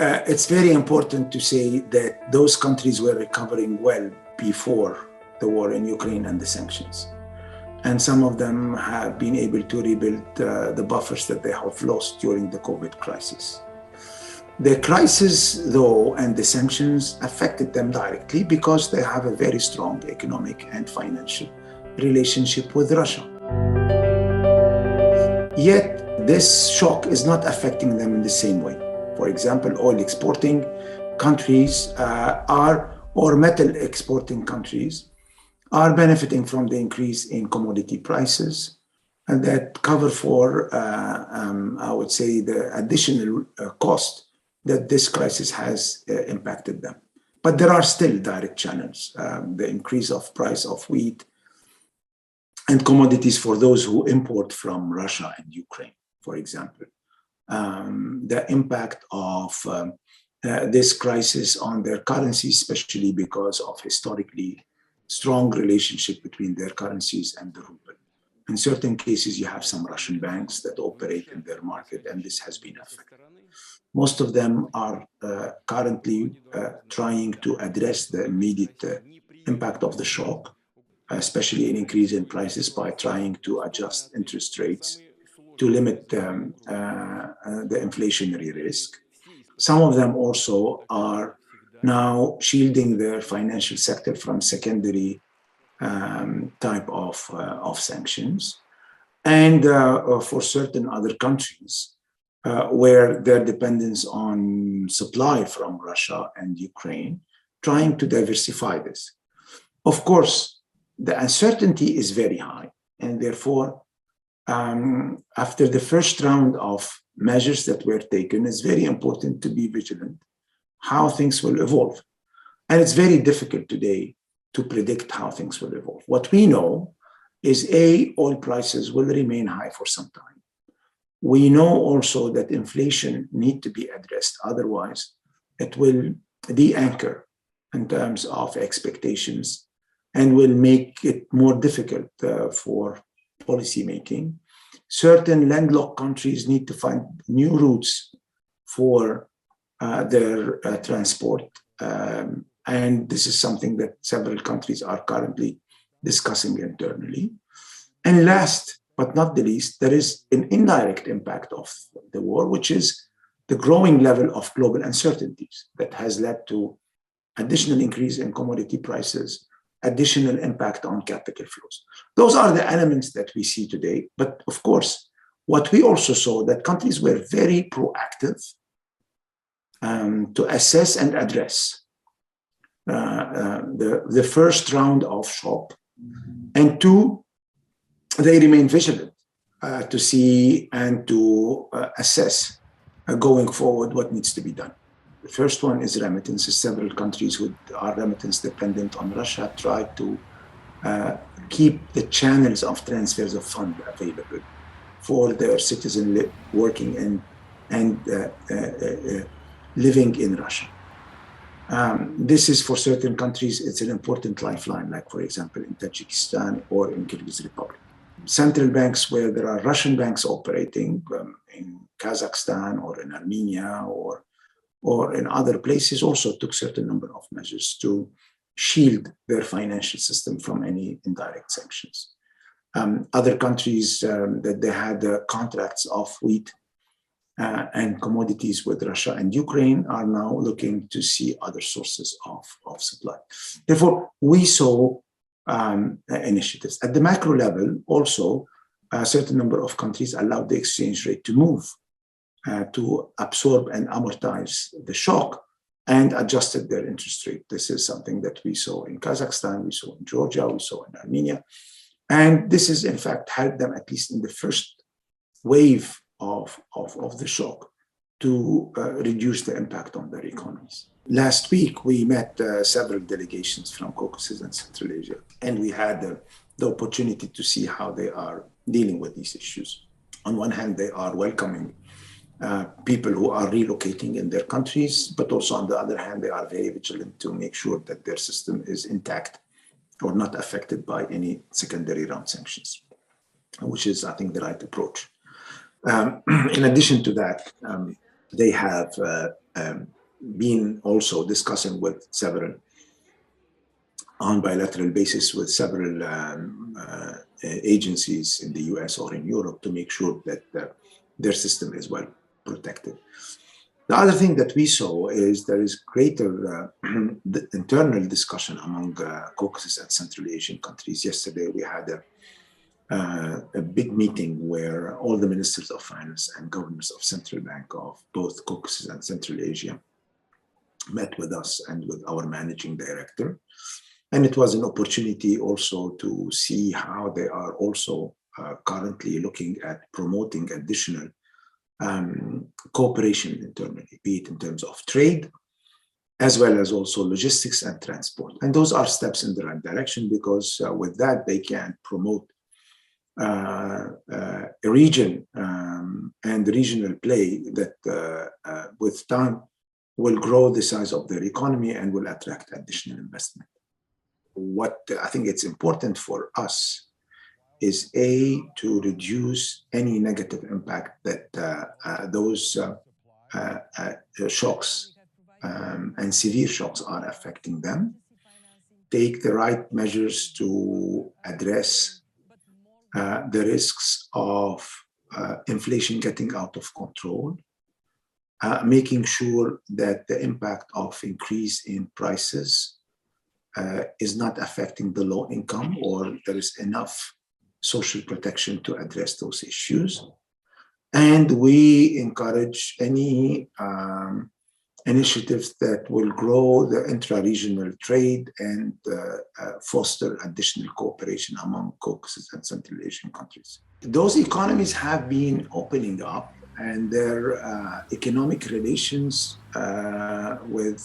It's very important to say that those countries were recovering well before the war in Ukraine and the sanctions. And some of them have been able to rebuild the buffers that they have lost during the COVID crisis. The crisis, though, and the sanctions affected them directly because they have a very strong economic and financial relationship with Russia. Yet, this shock is not affecting them in the same way. For example, oil exporting countries or metal exporting countries are benefiting from the increase in commodity prices, and that cover for, I would say, the additional cost that this crisis has impacted them. But there are still direct channels, the increase of price of wheat and commodities for those who import from Russia and Ukraine, for example. The impact of this crisis on their currency, especially because of historically strong relationship between their currencies and the ruble. In certain cases, you have some Russian banks that operate in their market, and this has been affected. Most of them are currently trying to address the immediate impact of the shock, especially an increase in prices, by trying to adjust interest rates to limit the inflationary risk. Some of them also are now shielding their financial sector from secondary type of sanctions. And for certain other countries where their dependence on supply from Russia and Ukraine, trying to diversify this. Of course, the uncertainty is very high, and therefore, after the first round of measures that were taken, it's very important to be vigilant how things will evolve. And it's very difficult today to predict how things will evolve. What we know is oil prices will remain high for some time. We know also that inflation needs to be addressed. Otherwise, it will de-anchor in terms of expectations and will make it more difficult for policy making. Certain landlocked countries need to find new routes for their transport. And this is something that several countries are currently discussing internally. And last but not the least, there is an indirect impact of the war, which is the growing level of global uncertainties that has led to additional increase in commodity prices, additional impact on capital flows. Those are the elements that we see today. But of course, what we also saw that countries were very proactive to assess and address the first round of shock. And two, they remain vigilant to see and to assess going forward what needs to be done. The first one is remittances. Several countries who are remittance dependent on Russia try to keep the channels of transfers of funds available for their citizens working in and living in Russia. This is for certain countries, it's an important lifeline, like for example in Tajikistan or in Kyrgyz Republic. Central banks where there are Russian banks operating in Kazakhstan or in Armenia or in other places also took certain number of measures to shield their financial system from any indirect sanctions. Other countries that they had contracts of wheat and commodities with Russia and Ukraine are now looking to see other sources of supply. Therefore, we saw initiatives. At the macro level, also, a certain number of countries allowed the exchange rate to move to absorb and amortize the shock and adjusted their interest rate. This is something that we saw in Kazakhstan, we saw in Georgia, we saw in Armenia. And this is, in fact, helped them, at least in the first wave of the shock, to reduce the impact on their economies. Last week, we met several delegations from Caucasus and Central Asia, and we had the opportunity to see how they are dealing with these issues. On one hand, they are welcoming people who are relocating in their countries, but also on the other hand, they are very vigilant to make sure that their system is intact or not affected by any secondary round sanctions, which is, I think, the right approach. In addition to that, they have been also discussing with several on bilateral basis with several agencies in the US or in Europe to make sure that their system is well protected. The other thing that we saw is there is greater internal discussion among Caucasus and Central Asian countries. Yesterday, we had a big meeting where all the ministers of finance and governors of central bank of both Caucasus and Central Asia met with us and with our managing director. And it was an opportunity also to see how they are also currently looking at promoting additional cooperation internally, be it in terms of trade, as well as also logistics and transport. And those are steps in the right direction because with that, they can promote a region and regional play that with time will grow the size of their economy and will attract additional investment. What I think it's important for us is to reduce any negative impact that those shocks and severe shocks are affecting them, take the right measures to address the risks of inflation getting out of control, making sure that the impact of increase in prices is not affecting the low income, or there is enough social protection to address those issues. And we encourage any initiatives that will grow the intra-regional trade and foster additional cooperation among Caucasus and Central Asian countries. Those economies have been opening up, and their economic relations with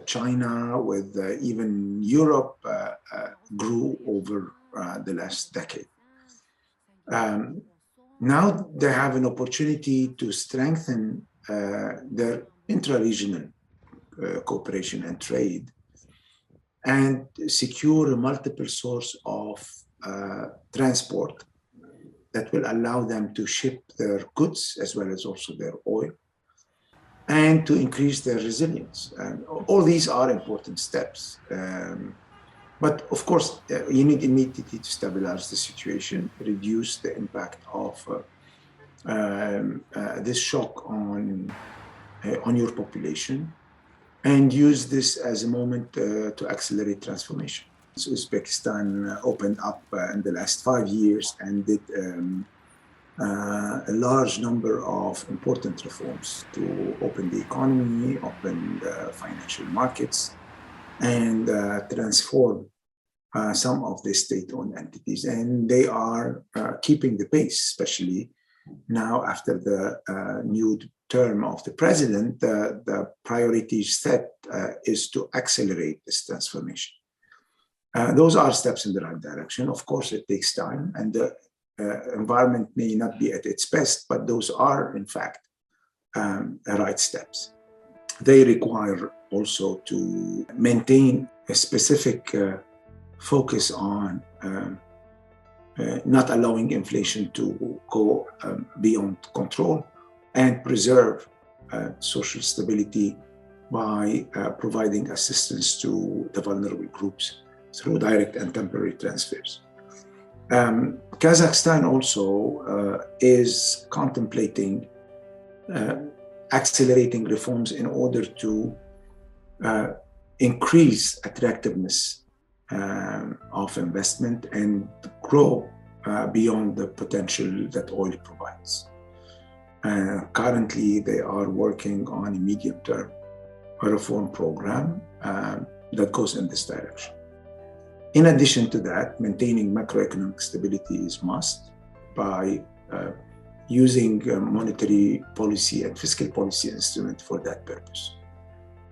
China, with even Europe, grew over the last decade. Now they have an opportunity to strengthen their intra-regional cooperation and trade and secure a multiple source of transport that will allow them to ship their goods as well as also their oil, and to increase their resilience. And all these are important steps. But of course, you need immediately to stabilize the situation, reduce the impact of this shock on your population, and use this as a moment to accelerate transformation. So Uzbekistan opened up in the last 5 years and did a large number of important reforms to open the economy, open the financial markets, and transform some of the state-owned entities. And they are keeping the pace, especially now after the new term of the president. The priority set is to accelerate this transformation. Those are steps in the right direction. Of course, it takes time, and the environment may not be at its best, but those are, in fact, right steps. They require also to maintain a specific focus on not allowing inflation to go beyond control, and preserve social stability by providing assistance to the vulnerable groups through direct and temporary transfers. Kazakhstan also is contemplating accelerating reforms in order to increase attractiveness of investment and grow beyond the potential that oil provides. Currently, they are working on a medium-term reform program that goes in this direction. In addition to that, maintaining macroeconomic stability is must by using monetary policy and fiscal policy instruments for that purpose,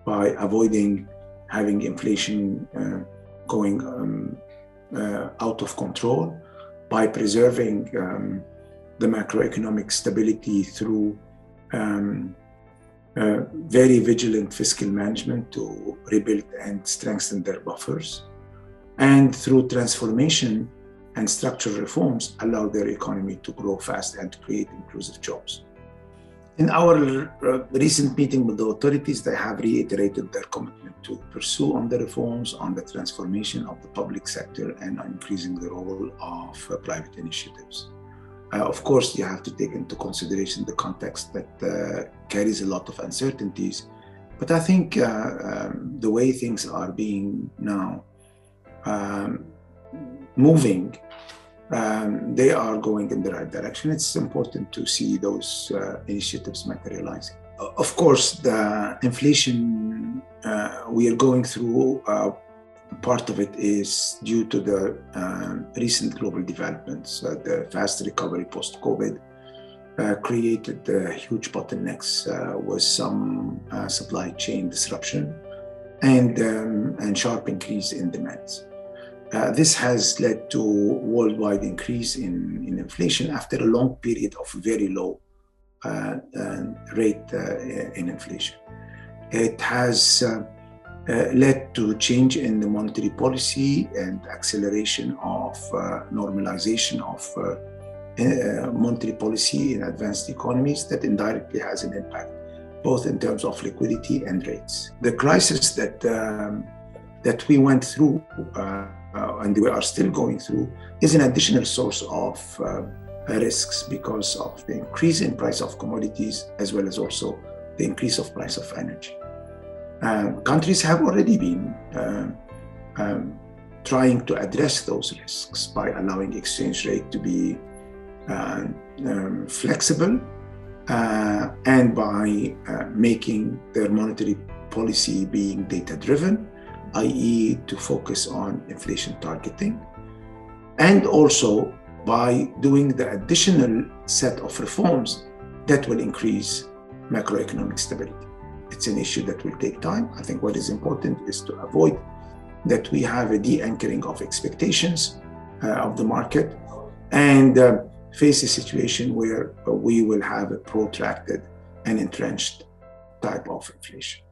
by avoiding having inflation going out of control, by preserving the macroeconomic stability through very vigilant fiscal management to rebuild and strengthen their buffers, and through transformation and structural reforms allow their economy to grow fast and create inclusive jobs. In our recent meeting with the authorities, they have reiterated their commitment to pursue on the reforms, on the transformation of the public sector, and on increasing the role of private initiatives. Of course, you have to take into consideration the context that carries a lot of uncertainties. But I think the way things are being now moving, they are going in the right direction. It's important to see those initiatives materializing. Of course, the inflation we are going through, part of it is due to the recent global developments. The fast recovery post-COVID created huge bottlenecks with some supply chain disruption and sharp increase in demands. This has led to worldwide increase in inflation after a long period of very low rate in inflation. It has led to change in the monetary policy and acceleration of normalization of monetary policy in advanced economies that indirectly has an impact, both in terms of liquidity and rates. The crisis that we went through and we are still going through is an additional source of risks because of the increase in price of commodities as well as also the increase of price of energy. Countries have already been trying to address those risks by allowing exchange rate to be flexible and by making their monetary policy being data-driven, i.e. to focus on inflation targeting, and also by doing the additional set of reforms that will increase macroeconomic stability. It's an issue that will take time. I think what is important is to avoid that we have a de-anchoring of expectations of the market and face a situation where we will have a protracted and entrenched type of inflation.